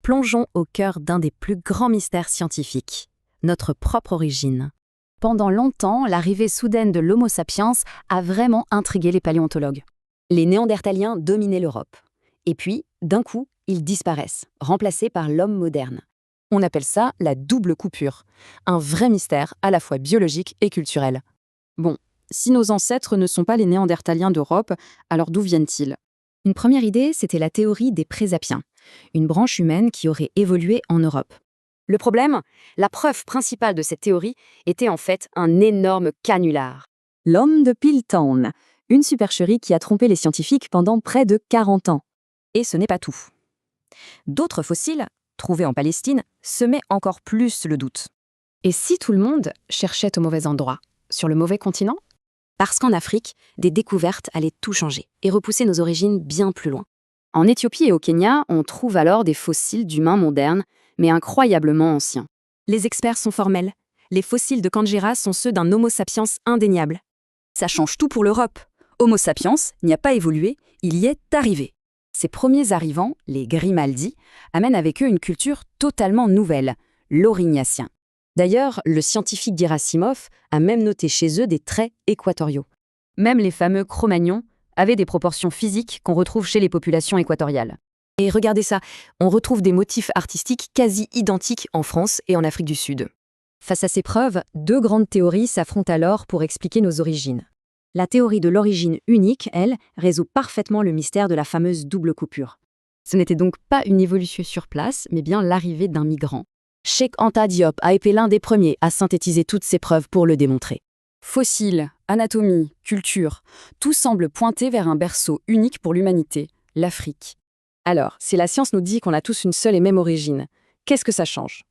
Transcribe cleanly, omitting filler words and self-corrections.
plongeons au cœur d'un des plus grands mystères scientifiques, notre propre origine. Pendant longtemps, l'arrivée soudaine de l'Homo sapiens a vraiment intrigué les paléontologues. Les Néandertaliens dominaient l'Europe. Et puis, d'un coup, ils disparaissent, remplacés par l'homme moderne. On appelle ça la double coupure, un vrai mystère à la fois biologique et culturel. Bon, si nos ancêtres ne sont pas les Néandertaliens d'Europe, alors d'où viennent-ils ? Une première idée, c'était la théorie des présapiens, une branche humaine qui aurait évolué en Europe. Le problème, la preuve principale de cette théorie était en fait un énorme canular. L'homme de Piltdown, une supercherie qui a trompé les scientifiques pendant près de 40 ans. Et ce n'est pas tout. D'autres fossiles, trouvés en Palestine, semaient encore plus le doute. Et si tout le monde cherchait au mauvais endroit, sur le mauvais continent ? Parce qu'en Afrique, des découvertes allaient tout changer et repousser nos origines bien plus loin. En Éthiopie et au Kenya, on trouve alors des fossiles d'humains modernes, mais incroyablement anciens. Les experts sont formels. Les fossiles de Kandjira sont ceux d'un Homo sapiens indéniable. Ça change tout pour l'Europe. Homo sapiens n'y a pas évolué, il y est arrivé. Ces premiers arrivants, les Grimaldi, amènent avec eux une culture totalement nouvelle, l'Aurignacien. D'ailleurs, le scientifique Gerasimov a même noté chez eux des traits équatoriaux. Même les fameux Cro-Magnons avaient des proportions physiques qu'on retrouve chez les populations équatoriales. Et regardez ça, on retrouve des motifs artistiques quasi identiques en France et en Afrique du Sud. Face à ces preuves, deux grandes théories s'affrontent alors pour expliquer nos origines. La théorie de l'origine unique, elle, résout parfaitement le mystère de la fameuse double coupure. Ce n'était donc pas une évolution sur place, mais bien l'arrivée d'un migrant. Cheikh Anta Diop a été l'un des premiers à synthétiser toutes ces preuves pour le démontrer. Fossiles, anatomie, culture, tout semble pointer vers un berceau unique pour l'humanité, l'Afrique. Alors, si la science nous dit qu'on a tous une seule et même origine, qu'est-ce que ça change ?